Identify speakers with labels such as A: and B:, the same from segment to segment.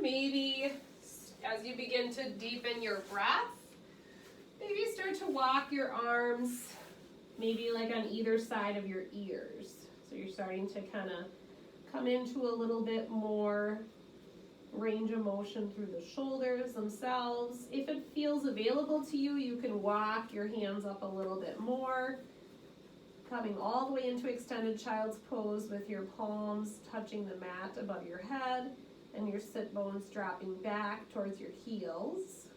A: And maybe as you begin to deepen your breath, maybe start to walk your arms maybe like on either side of your ears. So you're starting to kind of come into a little bit more range of motion through the shoulders themselves. If it feels available to you, you can walk your hands up a little bit more, coming all the way into extended child's pose with your palms touching the mat above your head and your sit bones dropping back towards your heels.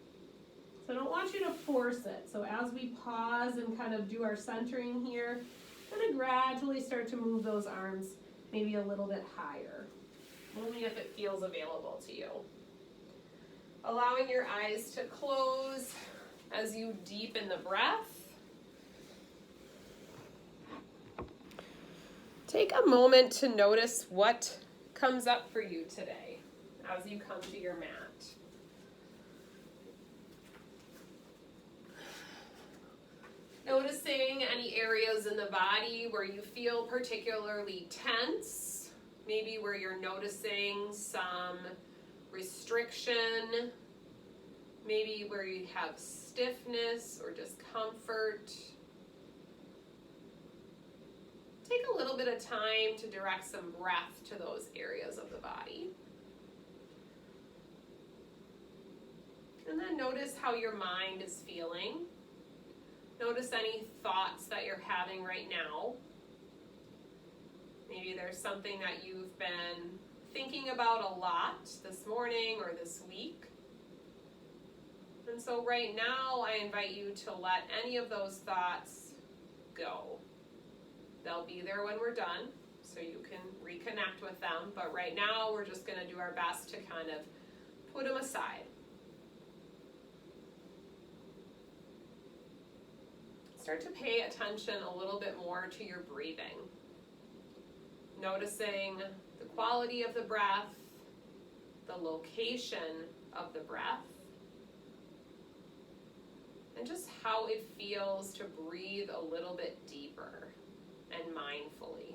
A: So I don't want you to force it. So as we pause and kind of do our centering here, kind of gradually start to move those arms maybe a little bit higher, only if it feels available to you. Allowing your eyes to close as you deepen the breath. Take a moment to notice what comes up for you today as you come to your mat. Noticing any areas in the body where you feel particularly tense, maybe where you're noticing some restriction, maybe where you have stiffness or discomfort. Take a little bit of time to direct some breath to those areas of the body. And then notice how your mind is feeling. Notice any thoughts that you're having right now. Maybe there's something that you've been thinking about a lot this morning or this week. And so right now, I invite you to let any of those thoughts go. They'll be there when we're done, so you can reconnect with them. But right now, we're just going to do our best to kind of put them aside. Start to pay attention a little bit more to your breathing. Noticing the quality of the breath, the location of the breath, and just how it feels to breathe a little bit deeper and mindfully.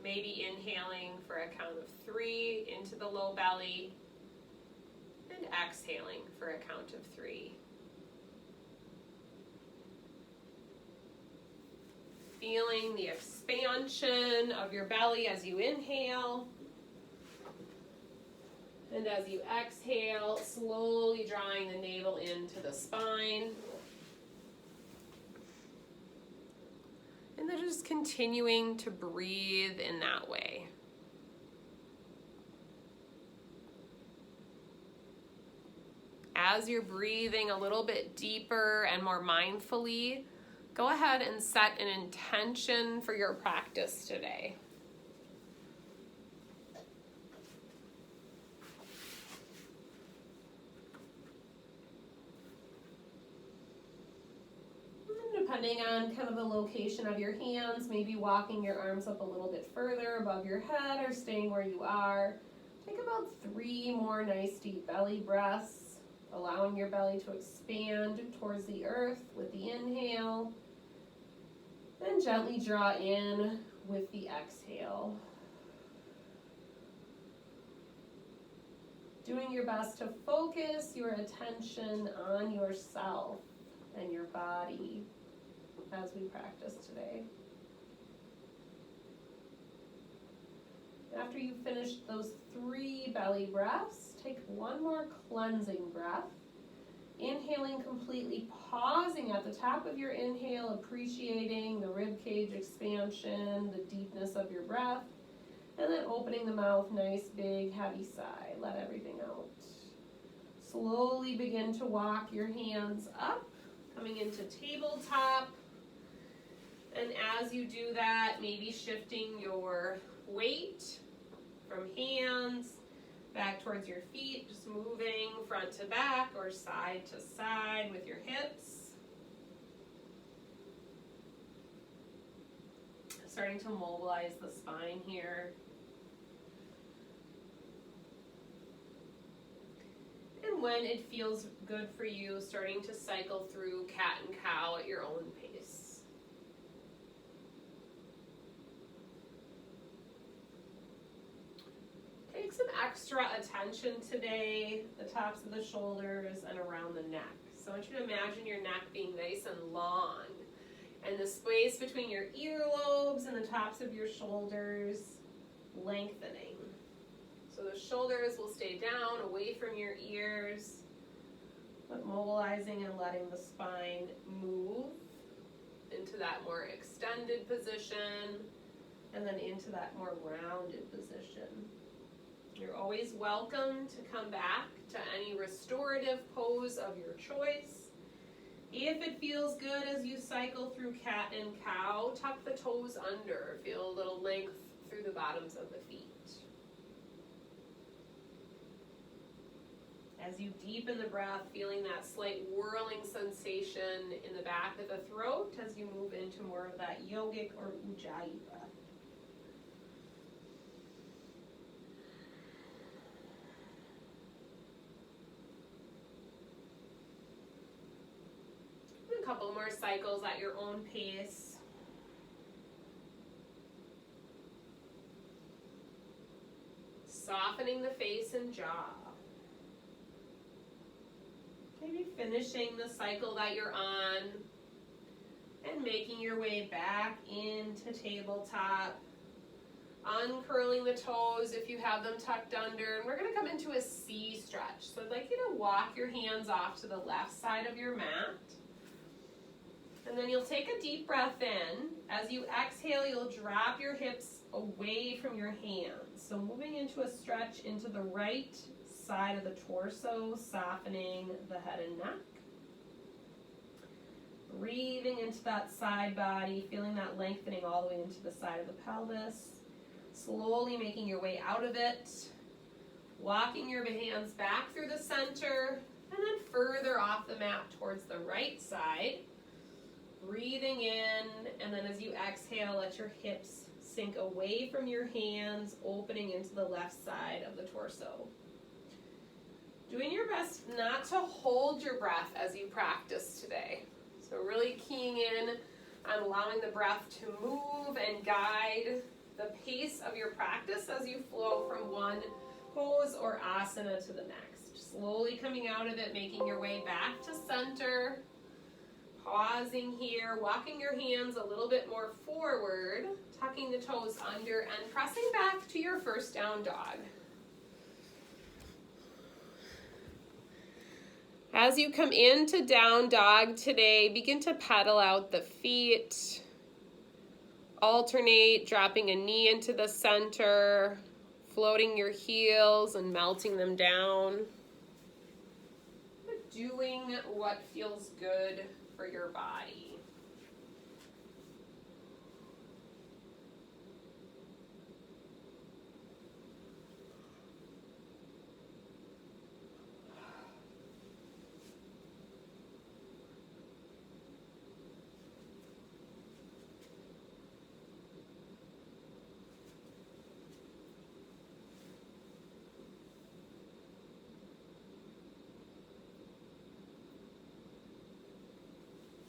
A: Maybe inhaling for a count of 3 into the low belly, and exhaling for a count of 3. Feeling the expansion of your belly as you inhale. And as you exhale, slowly drawing the navel into the spine. And then just continuing to breathe in that way. As you're breathing a little bit deeper and more mindfully, go ahead and set an intention for your practice today. Depending on kind of the location of your hands, maybe walking your arms up a little bit further above your head or staying where you are. Take about 3 more nice deep belly breaths, allowing your belly to expand towards the earth with the inhale. And gently draw in with the exhale. Doing your best to focus your attention on yourself and your body as we practice today. After you finish those 3 belly breaths, take 1 more cleansing breath. Inhaling completely, pausing at the top of your inhale, appreciating the rib cage expansion, the deepness of your breath, and then opening the mouth, nice big heavy sigh, let everything out. Slowly begin to walk your hands up, coming into tabletop, and as you do that, maybe shifting your weight from hands back towards your feet, just moving front to back or side to side with your hips. Starting to mobilize the spine here. And when it feels good for you, starting to cycle through cat and cow at your own pace. extra attention today, the tops of the shoulders and around the neck. So I want you to imagine your neck being nice and long, and the space between your earlobes and the tops of your shoulders lengthening. So the shoulders will stay down, away from your ears, but mobilizing and letting the spine move into that more extended position, and then into that more rounded position. You're always welcome to come back to any restorative pose of your choice. If it feels good as you cycle through cat and cow, tuck the toes under. Feel a little length through the bottoms of the feet. As you deepen the breath, feeling that slight whirling sensation in the back of the throat as you move into more of that yogic or ujjayi breath. A couple more cycles at your own pace. Softening the face and jaw. Maybe finishing the cycle that you're on and making your way back into tabletop. Uncurling the toes if you have them tucked under. And we're going to come into a C stretch. So I'd like you to walk your hands off to the left side of your mat. And then you'll take a deep breath in. As you exhale, you'll drop your hips away from your hands. So moving into a stretch into the right side of the torso, softening the head and neck. Breathing into that side body, feeling that lengthening all the way into the side of the pelvis. Slowly making your way out of it. Walking your hands back through the center, and then further off the mat towards the right side. Breathing in, and then as you exhale, let your hips sink away from your hands, opening into the left side of the torso. Doing your best not to hold your breath as you practice today. So really keying in on allowing the breath to move and guide the pace of your practice as you flow from one pose or asana to the next. Slowly coming out of it, making your way back to center. Pausing here, walking your hands a little bit more forward, tucking the toes under, and pressing back to your first down dog. As you come into down dog today, begin to pedal out the feet. Alternate, dropping a knee into the center, floating your heels and melting them down. Doing what feels good for your body.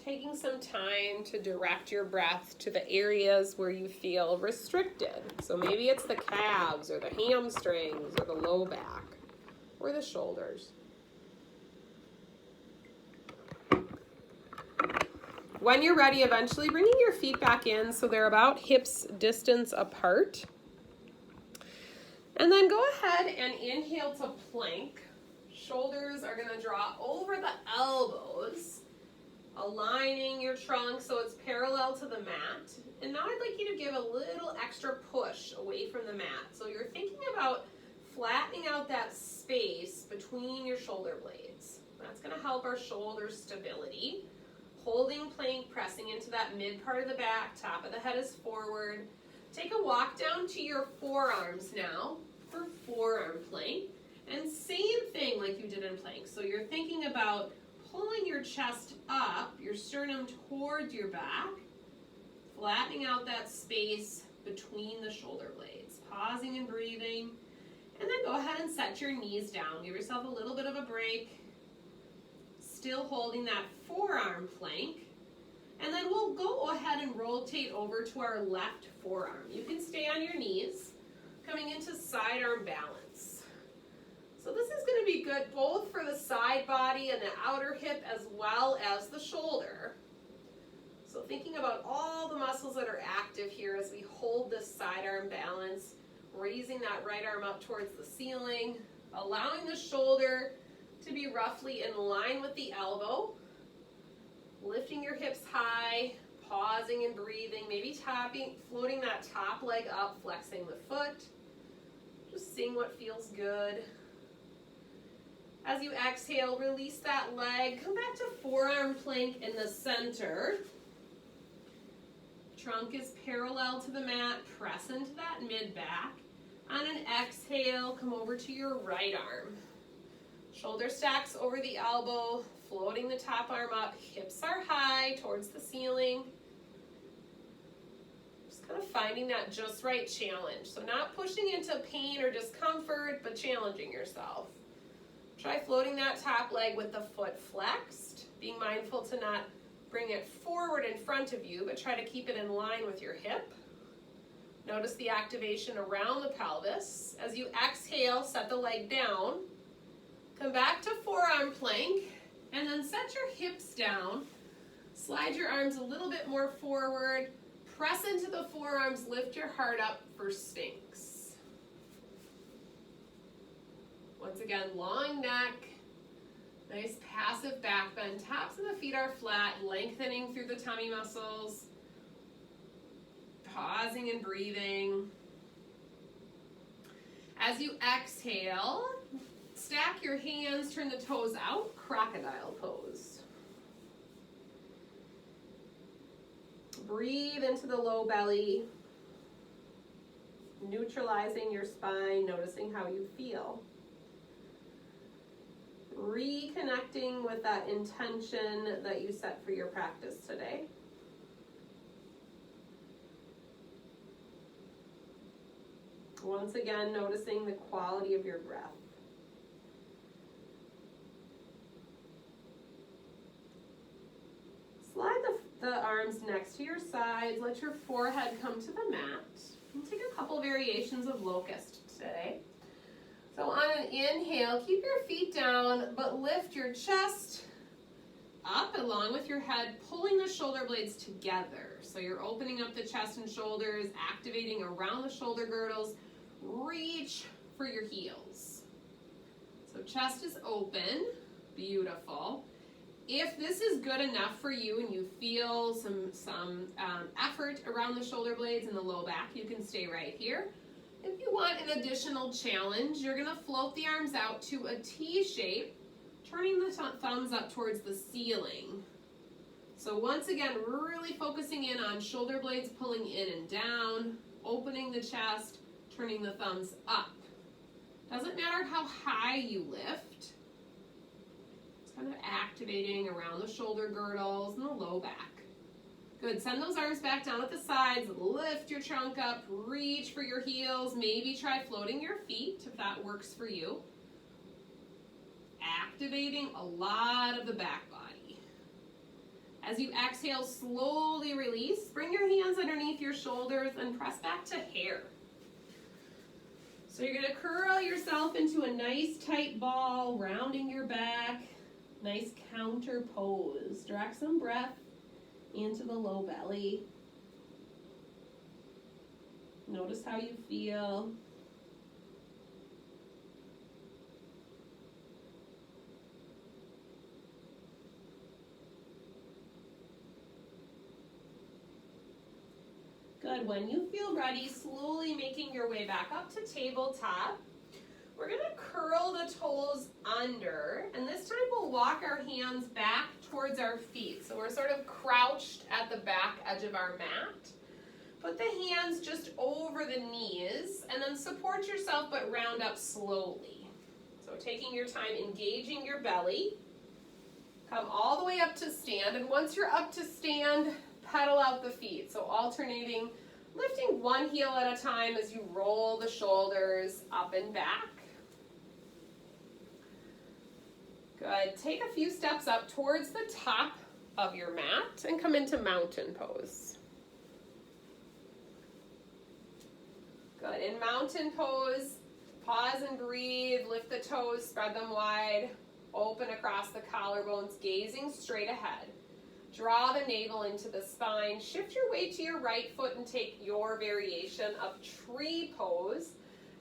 A: Taking some time to direct your breath to the areas where you feel restricted. So maybe it's the calves or the hamstrings or the low back or the shoulders. When you're ready, eventually bringing your feet back in so they're about hips distance apart. And then go ahead and inhale to plank. Shoulders are going to draw over the elbows, aligning your trunk so it's parallel to the mat. And now I'd like you to give a little extra push away from the mat. So you're thinking about flattening out that space between your shoulder blades. That's going to help our shoulder stability. Holding plank, pressing into that mid part of the back, top of the head is forward. Take a walk down to your forearms now for forearm plank. And same thing like you did in plank. So you're thinking about pulling your chest up, your sternum towards your back, flattening out that space between the shoulder blades, pausing and breathing, and then go ahead and set your knees down. Give yourself a little bit of a break, still holding that forearm plank, and then we'll go ahead and rotate over to our left forearm. You can stay on your knees, coming into sidearm balance. So this is going to be good both for the side body and the outer hip as well as the shoulder. So thinking about all the muscles that are active here as we hold this sidearm balance, raising that right arm up towards the ceiling, allowing the shoulder to be roughly in line with the elbow, lifting your hips high, pausing and breathing, maybe floating that top leg up, flexing the foot, just seeing what feels good. As you exhale, release that leg, come back to forearm plank in the center. Trunk is parallel to the mat, press into that mid-back. On an exhale, come over to your right arm. Shoulder stacks over the elbow, floating the top arm up, hips are high towards the ceiling. Just kind of finding that just right challenge. So not pushing into pain or discomfort, but challenging yourself. Try floating that top leg with the foot flexed, being mindful to not bring it forward in front of you, but try to keep it in line with your hip. Notice the activation around the pelvis. As you exhale, set the leg down. Come back to forearm plank, and then set your hips down. Slide your arms a little bit more forward. Press into the forearms, lift your heart up for Sphinx. Once again, long neck, nice passive back bend. Tops of the feet are flat, lengthening through the tummy muscles. Pausing and breathing. As you exhale, stack your hands, turn the toes out, Crocodile Pose. Breathe into the low belly, neutralizing your spine, noticing how you feel. Reconnecting with that intention that you set for your practice today. Once again, noticing the quality of your breath. Slide the arms next to your sides. Let your forehead come to the mat. And take a couple variations of Locust today. So on an inhale, keep your feet down, but lift your chest up along with your head, pulling the shoulder blades together. So you're opening up the chest and shoulders, activating around the shoulder girdles. Reach for your heels. So chest is open, beautiful. If this is good enough for you and you feel some effort around the shoulder blades and the low back, you can stay right here. If you want an additional challenge, you're going to float the arms out to a T shape, turning the thumbs up towards the ceiling. So once again, really focusing in on shoulder blades pulling in and down, opening the chest, turning the thumbs up. Doesn't matter how high you lift. It's kind of activating around the shoulder girdles and the low back. Good, send those arms back down at the sides, lift your trunk up, reach for your heels, maybe try floating your feet if that works for you. Activating a lot of the back body. As you exhale, slowly release, bring your hands underneath your shoulders and press back to hare. So you're going to curl yourself into a nice tight ball, rounding your back, nice counter pose. Direct some breath into the low belly. Notice how you feel. Good. When you feel ready, slowly making your way back up to tabletop. We're going to curl the toes under, and this time we'll walk our hands back towards our feet. So we're sort of crouched at the back edge of our mat. Put the hands just over the knees, and then support yourself, but round up slowly. So taking your time, engaging your belly. Come all the way up to stand, and once you're up to stand, pedal out the feet. So alternating, lifting one heel at a time as you roll the shoulders up and back. Good. Take a few steps up towards the top of your mat and come into mountain pose. Good. In mountain pose, Pause and breathe, lift the toes, spread them wide, open across the collarbones, gazing straight ahead. Draw the navel into the spine, shift your weight to your right foot and take your variation of tree pose.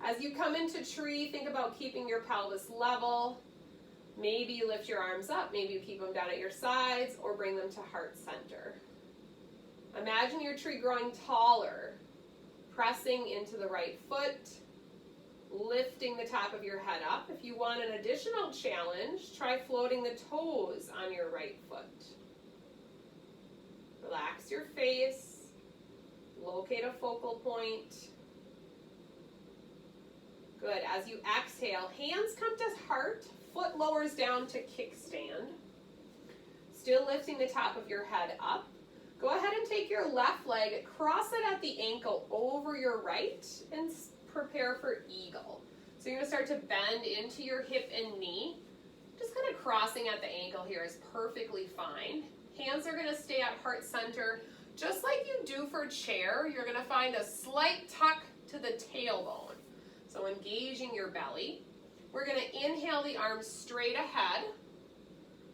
A: As you come into tree, think about keeping your pelvis level. Maybe you lift your arms up, maybe you keep them down at your sides or bring them to heart center. Imagine your tree growing taller, pressing into the right foot, lifting the top of your head up. If you want an additional challenge, try floating the toes on your right foot. Relax your face, locate a focal point. Good, as you exhale, hands come to heart, foot lowers down to kickstand. Still lifting the top of your head up. Go ahead and take your left leg, cross it at the ankle over your right, and prepare for eagle. So you're gonna start to bend into your hip and knee. Just kind of crossing at the ankle here is perfectly fine. Hands are gonna stay at heart center. Just like you do for chair, you're gonna find a slight tuck to the tailbone. So engaging your belly. We're gonna inhale the arms straight ahead.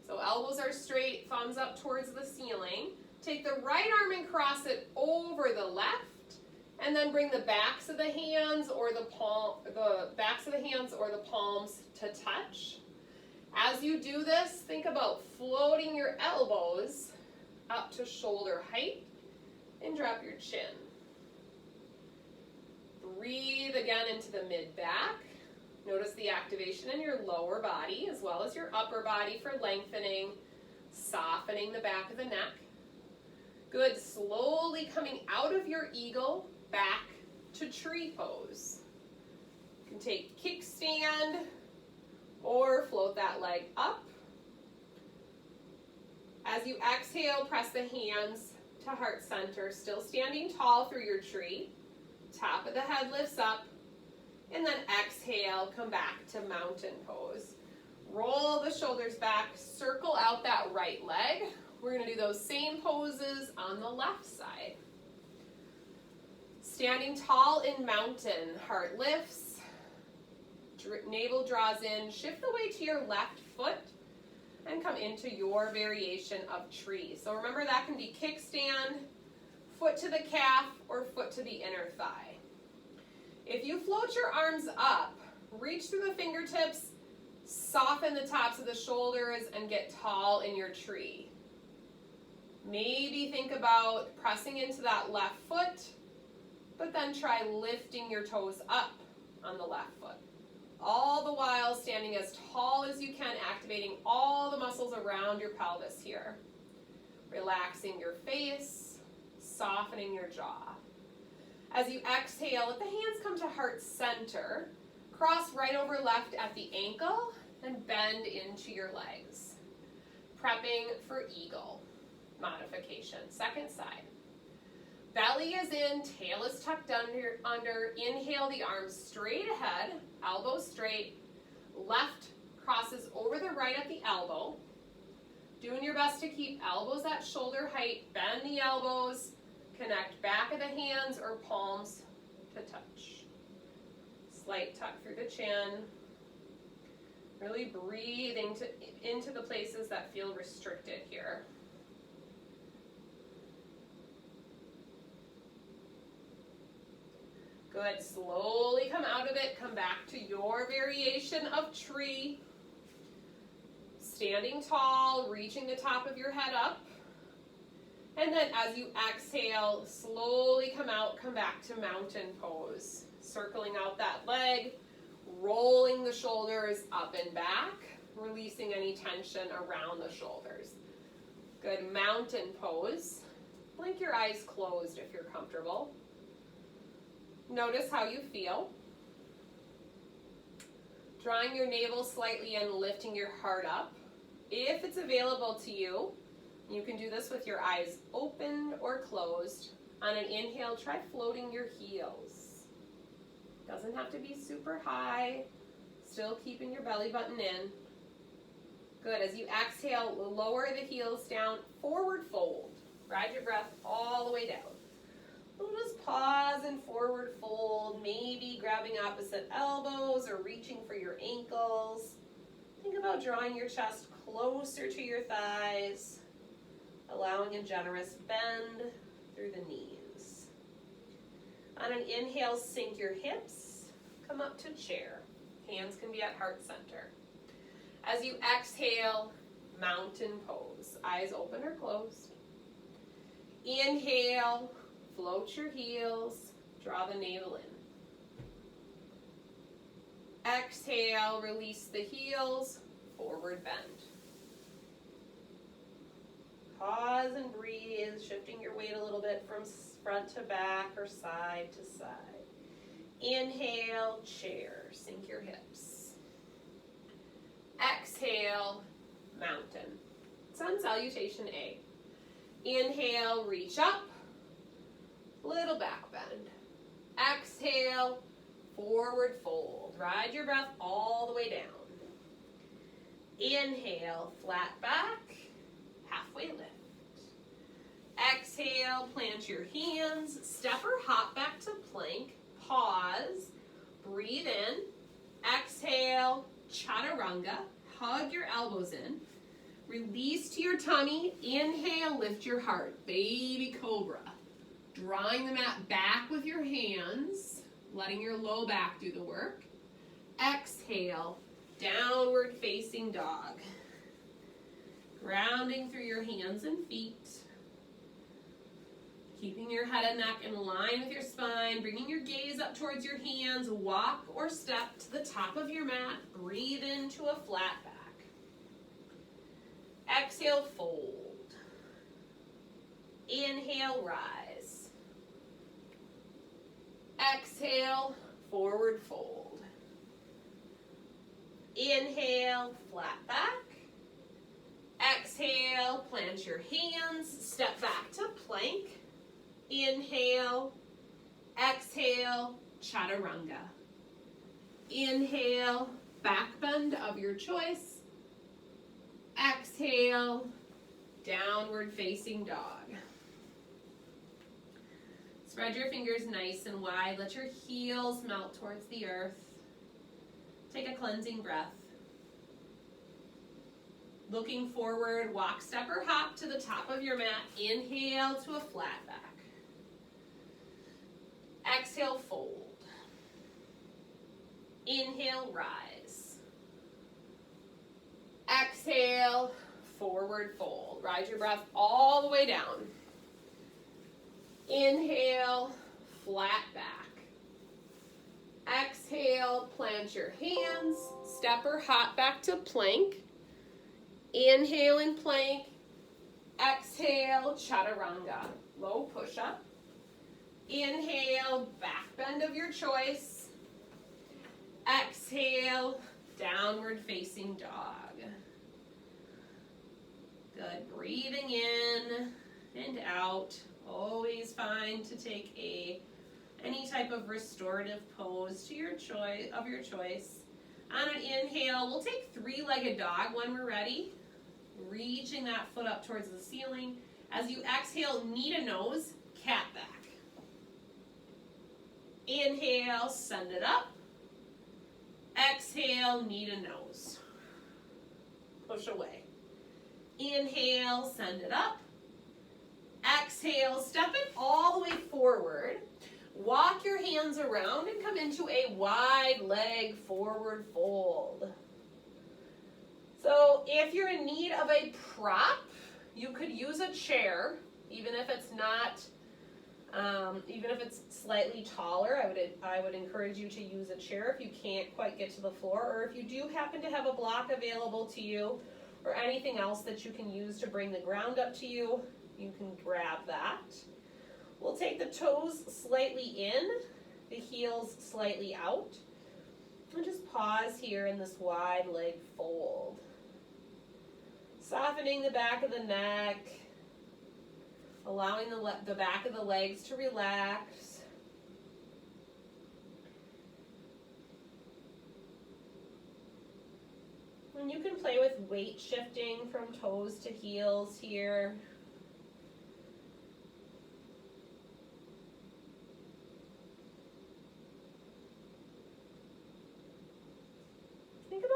A: So elbows are straight, thumbs up towards the ceiling. Take the right arm and cross it over the left, and then bring the backs of the hands or the palms to touch. As you do this, think about floating your elbows up to shoulder height and drop your chin. Breathe again into the mid-back. Notice the activation in your lower body as well as your upper body for lengthening, softening the back of the neck. Good, slowly coming out of your eagle, back to tree pose. You can take kickstand or float that leg up. As you exhale, press the hands to heart center, still standing tall through your tree. Top of the head lifts up, and then exhale, come back to mountain pose. Roll the shoulders back, circle out that right leg. We're gonna do those same poses on the left side. Standing tall in mountain, heart lifts, navel draws in, shift the weight to your left foot, and come into your variation of tree. So remember that can be kickstand, foot to the calf, or foot to the inner thigh. If you float your arms up, reach through the fingertips, soften the tops of the shoulders, and get tall in your tree. Maybe think about pressing into that left foot, but then try lifting your toes up on the left foot. All the while standing as tall as you can, activating all the muscles around your pelvis here. Relaxing your face, softening your jaw. As you exhale, let the hands come to heart center. Cross right over left at the ankle and bend into your legs. Prepping for eagle modification. Second side. Belly is in, tail is tucked under. Inhale the arms straight ahead, elbows straight. Left crosses over the right at the elbow. Doing your best to keep elbows at shoulder height. Bend the elbows. Connect back of the hands or palms to touch. Slight tuck through the chin. Really breathing into the places that feel restricted here. Good, slowly come out of it, come back to your variation of tree. Standing tall, reaching the top of your head up. And then as you exhale, slowly come out, come back to mountain pose. Circling out that leg, rolling the shoulders up and back, releasing any tension around the shoulders. Good, mountain pose. Blink your eyes closed if you're comfortable. Notice how you feel. Drawing your navel slightly in, lifting your heart up. If it's available to you, you can do this with your eyes open or closed. On an inhale, try floating your heels. Doesn't have to be super high. Still keeping your belly button in. Good, as you exhale, lower the heels down, forward fold. Ride your breath all the way down. We'll just pause and forward fold, maybe grabbing opposite elbows or reaching for your ankles. Think about drawing your chest closer to your thighs, allowing a generous bend through the knees. On an inhale, sink your hips, come up to chair. Hands can be at heart center. As you exhale, mountain pose. Eyes open or closed. Inhale, float your heels, draw the navel in. Exhale, release the heels, forward bend. Pause and breathe, shifting your weight a little bit from front to back or side to side. Inhale, chair, sink your hips. Exhale, mountain. Sun salutation A. Inhale, reach up, little back bend. Exhale, forward fold. Ride your breath all the way down. Inhale, flat back, halfway lift. Exhale, plant your hands, step or hop back to plank, pause, breathe in. Exhale, chaturanga, hug your elbows in. Release to your tummy, inhale, lift your heart, baby cobra. Drawing the mat back with your hands, letting your low back do the work. Exhale, downward facing dog. Grounding through your hands and feet. Keeping your head and neck in line with your spine, bringing your gaze up towards your hands, walk or step to the top of your mat, breathe into a flat back. Exhale, fold. Inhale, rise. Exhale, forward fold. Inhale, flat back. Exhale, plant your hands, step back to plank. Inhale, exhale, chaturanga. Inhale, back bend of your choice. Exhale, downward facing dog. Spread your fingers nice and wide. Let your heels melt towards the earth. Take a cleansing breath. Looking forward, walk, step, or hop to the top of your mat. Inhale to a flat back. Exhale, fold. Inhale, rise. Exhale, forward fold. Ride your breath all the way down. Inhale, flat back. Exhale, plant your hands, step or hop back to plank. Inhale in plank. Exhale, chaturanga. Low push-up. Inhale, back bend of your choice. Exhale, downward facing dog. Good, breathing in and out. Always fine to take any type of restorative pose to your choice. On an inhale, we'll take three-legged dog when we're ready. Reaching that foot up towards the ceiling. As you exhale, knee to nose, cat back. Inhale, send it up. Exhale, knee to nose. Push away. Inhale, send it up. Exhale, step it all the way forward. Walk your hands around and come into a wide leg forward fold. So if you're in need of a prop, you could use a chair, even if it's not, even if it's slightly taller. I would encourage you to use a chair if you can't quite get to the floor, or if you do happen to have a block available to you, or anything else that you can use to bring the ground up to you, you can grab that. We'll take the toes slightly in, the heels slightly out, and just pause here in this wide leg fold. Softening the back of the neck, allowing the back of the legs to relax. And you can play with weight shifting from toes to heels here.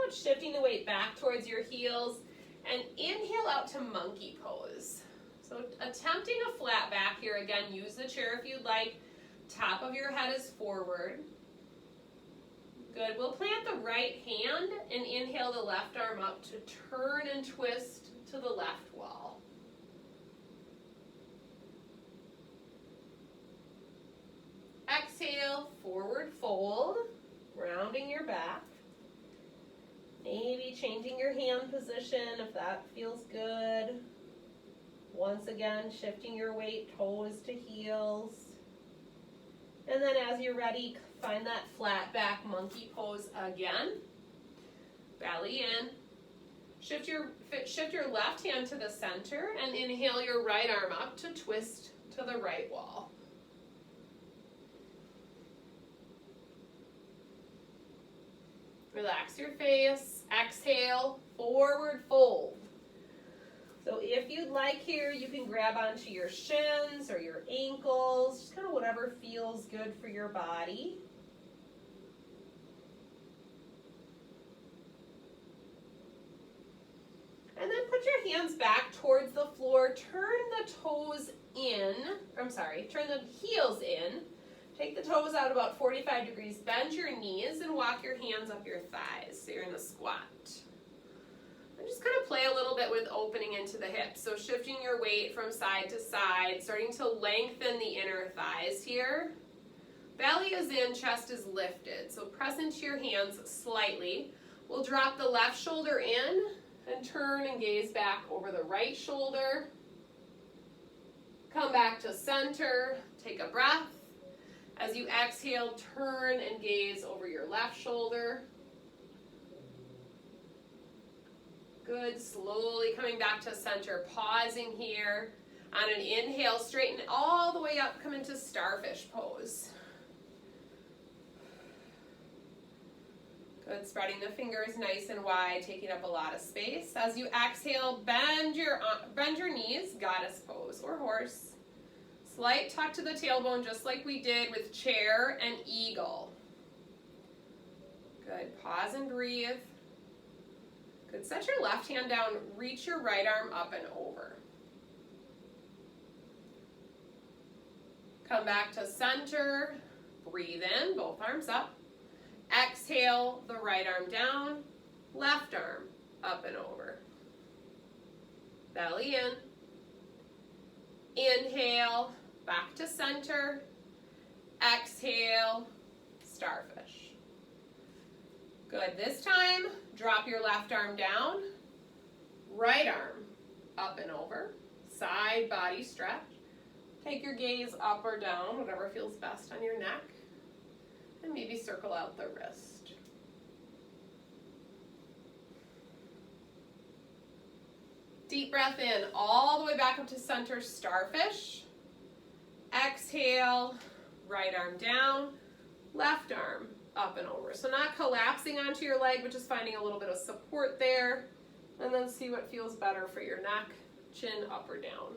A: about shifting the weight back towards your heels, and inhale out to monkey pose. So attempting a flat back here. Again, use the chair if you'd like. Top of your head is forward. Good. We'll plant the right hand and inhale the left arm up to turn and twist to the left wall. Exhale, forward fold, rounding your back. Maybe changing your hand position if that feels good. Once again, shifting your weight, toes to heels. And then as you're ready, find that flat back monkey pose again. Belly in. Shift your left hand to the center and inhale your right arm up to twist to the right wall. Relax your face. Exhale, forward fold. So if you'd like here, you can grab onto your shins or your ankles, just kind of whatever feels good for your body. And then put your hands back towards the floor. Turn the toes in, turn the heels in. Take the toes out about 45 degrees. Bend your knees and walk your hands up your thighs. So you're in a squat. And just kind of play a little bit with opening into the hips. So shifting your weight from side to side, starting to lengthen the inner thighs here. Belly is in, chest is lifted. So press into your hands slightly. We'll drop the left shoulder in and turn and gaze back over the right shoulder. Come back to center. Take a breath. As you exhale, turn and gaze over your left shoulder. Good, slowly coming back to center, pausing here. On an inhale, straighten all the way up, come into Starfish Pose. Good, spreading the fingers nice and wide, taking up a lot of space. As you exhale, bend your knees, Goddess Pose or Horse. Slight tuck to the tailbone, just like we did with chair and eagle. Good, pause and breathe. Good, set your left hand down, reach your right arm up and over. Come back to center, breathe in, both arms up. Exhale, the right arm down, left arm up and over. Belly in. Inhale, back to center. Exhale, Starfish. Good. This time, drop your left arm down, right arm up and over, side body stretch. Take your gaze up or down, whatever feels best on your neck, and maybe circle out the wrist. Deep breath in, all the way back up to center, Starfish. Exhale, right arm down, left arm up and over. So not collapsing onto your leg, but just finding a little bit of support there. And then see what feels better for your neck, chin up or down.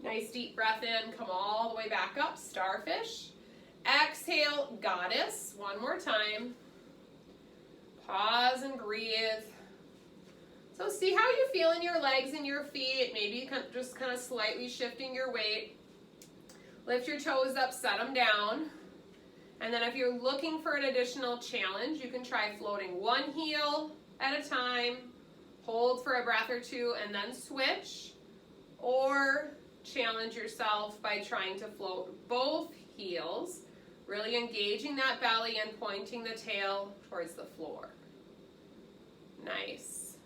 A: Nice deep breath in, come all the way back up, Starfish. Exhale, Goddess, one more time. Pause and breathe. So see how you feel in your legs and your feet, maybe just kind of slightly shifting your weight. Lift your toes up, set them down. And then if you're looking for an additional challenge, you can try floating one heel at a time, hold for a breath or two, and then switch. Or challenge yourself by trying to float both heels, really engaging that belly and pointing the tail towards the floor. Nice.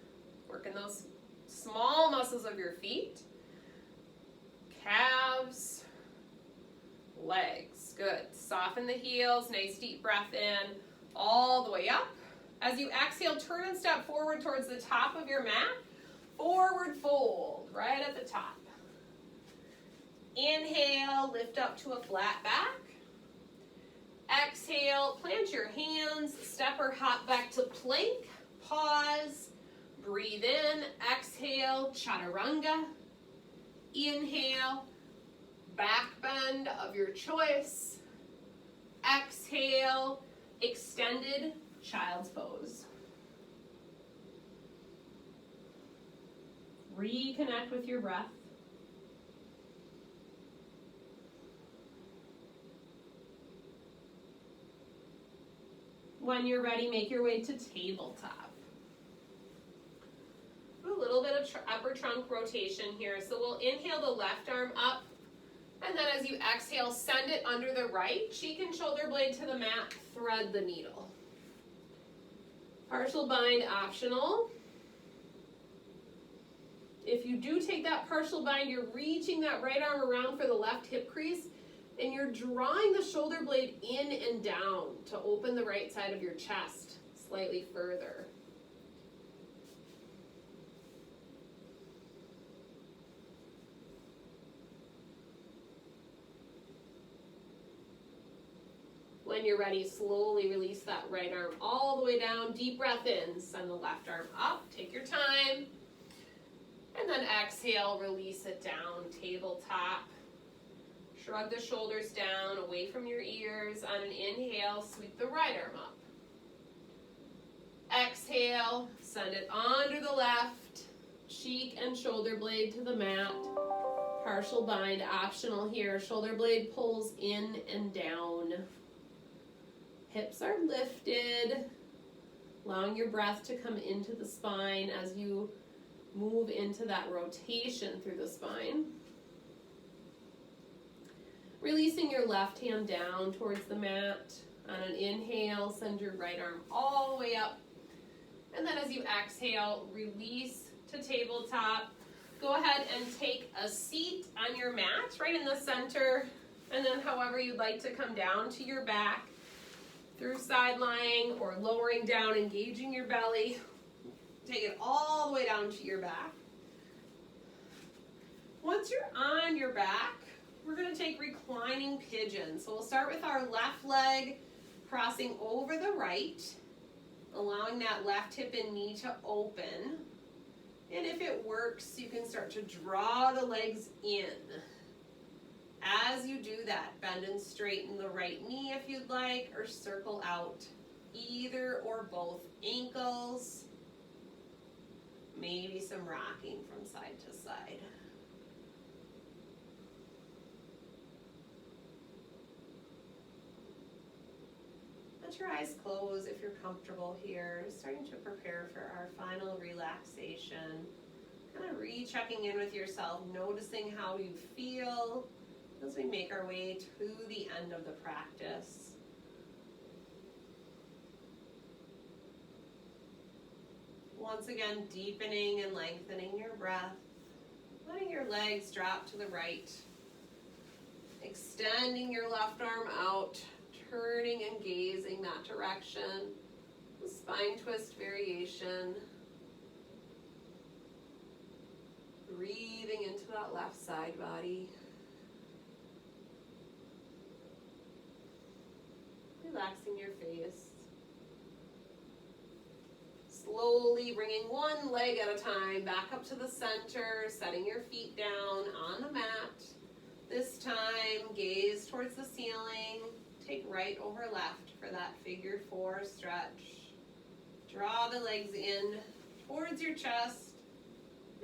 A: Working those small muscles of your feet, calves, legs. Good. Soften the heels, nice deep breath in, all the way up. As you exhale, turn and step forward towards the top of your mat. Forward fold, right at the top. Inhale, lift up to a flat back. Exhale, plant your hands, step or hop back to plank. Pause, breathe in, exhale, chaturanga. Inhale, back bend of your choice. Exhale, extended child's pose. Reconnect with your breath. When you're ready, make your way to tabletop. A little bit of upper trunk rotation here. So we'll inhale the left arm up, and then as you exhale, send it under the right, cheek and shoulder blade to the mat, thread the needle. Partial bind optional. If you do take that partial bind, you're reaching that right arm around for the left hip crease, and you're drawing the shoulder blade in and down to open the right side of your chest slightly further. When you're ready, slowly release that right arm all the way down. Deep breath in, send the left arm up, take your time. And then exhale, release it down, tabletop. Shrug the shoulders down, away from your ears. On an inhale, sweep the right arm up. Exhale, send it under the left, cheek and shoulder blade to the mat. Partial bind optional here. Shoulder blade pulls in and down. Hips are lifted, allowing your breath to come into the spine as you move into that rotation through the spine. Releasing your left hand down towards the mat. On an inhale, send your right arm all the way up. And then as you exhale, release to tabletop. Go ahead and take a seat on your mat right in the center. And then however you'd like to come down to your back through side lying or lowering down, engaging your belly. Take it all the way down to your back. Once you're on your back, we're going to take reclining pigeons. So we'll start with our left leg crossing over the right, allowing that left hip and knee to open. And if it works, you can start to draw the legs in. As you do that, bend and straighten the right knee if you'd like, or circle out either or both ankles. Maybe some rocking from side to side. Let your eyes close if you're comfortable here. Starting to prepare for our final relaxation. Kind of rechecking in with yourself, noticing how you feel as we make our way to the end of the practice. Once again, deepening and lengthening your breath, letting your legs drop to the right, extending your left arm out, turning and gazing that direction, the spine twist variation, breathing into that left side body. Relaxing your face. Slowly bringing one leg at a time back up to the center, setting your feet down on the mat. This time, gaze towards the ceiling. Take right over left for that figure four stretch. Draw the legs in towards your chest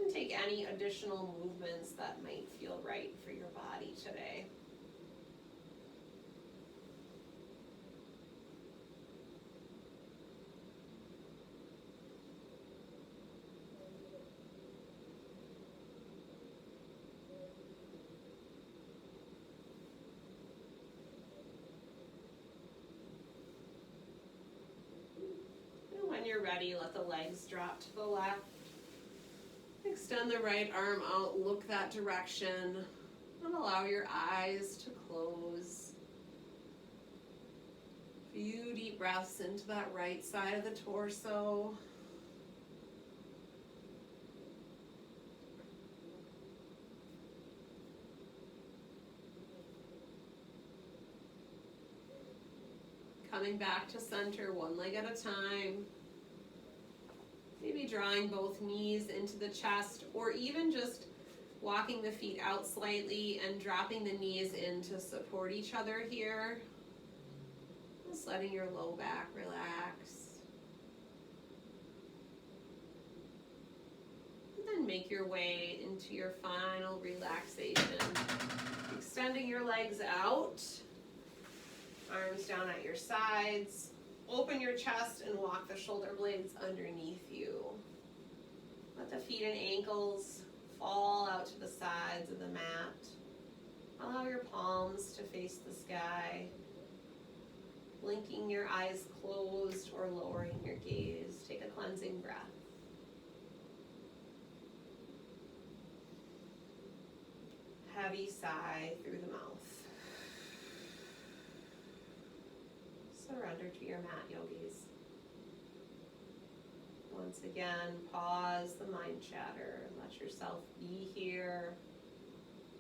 A: and take any additional movements that might feel right for your body today. When you're ready, let the legs drop to the left. Extend the right arm out, look that direction, and allow your eyes to close. Few deep breaths into that right side of the torso. Coming back to center, one leg at a time. Maybe drawing both knees into the chest, or even just Walking the feet out slightly and dropping the knees in to support each other here. Just letting your low back relax. And then make your way into your final relaxation. Extending your legs out. Arms down at your sides. Open your chest and walk the shoulder blades underneath you. Let the feet and ankles fall out to the sides of the mat. Allow your palms to face the sky. Blinking your eyes closed or lowering your gaze. Take a cleansing breath. Heavy sigh through the mouth. Surrender to your mat, yogis. Once again, pause the mind chatter. Let yourself be here,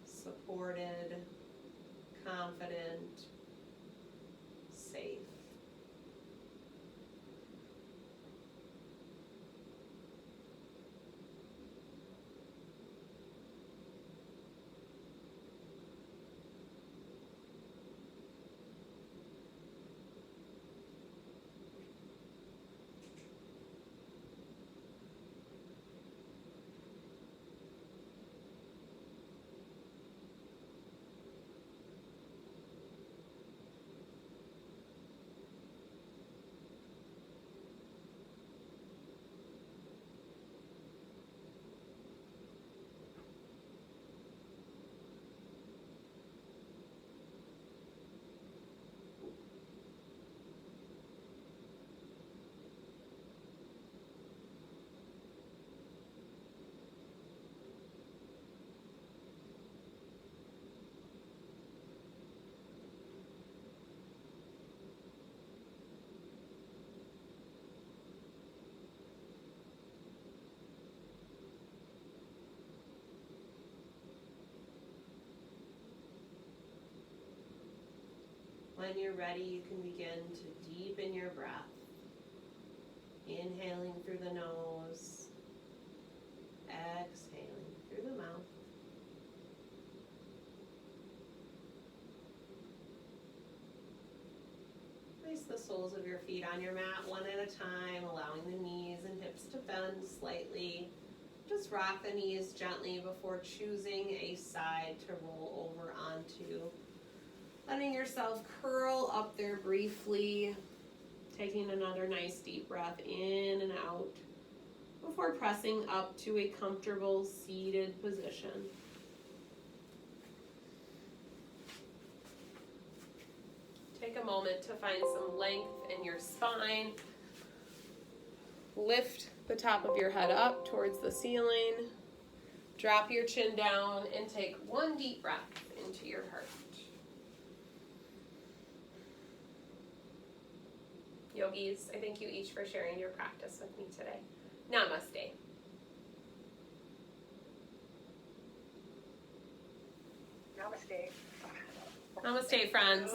A: supported, confident, safe. When you're ready, you can begin to deepen your breath. Inhaling through the nose, exhaling through the mouth. Place the soles of your feet on your mat one at a time, allowing the knees and hips to bend slightly. Just rock the knees gently before choosing a side to roll over onto. Letting yourself curl up there briefly, taking another nice deep breath in and out before pressing up to a comfortable seated position. Take a moment to find some length in your spine. Lift the top of your head up towards the ceiling. Drop your chin down and take one deep breath into your heart. Yogis, I thank you each for sharing your practice with me today. Namaste.
B: Namaste.
A: Namaste, friends.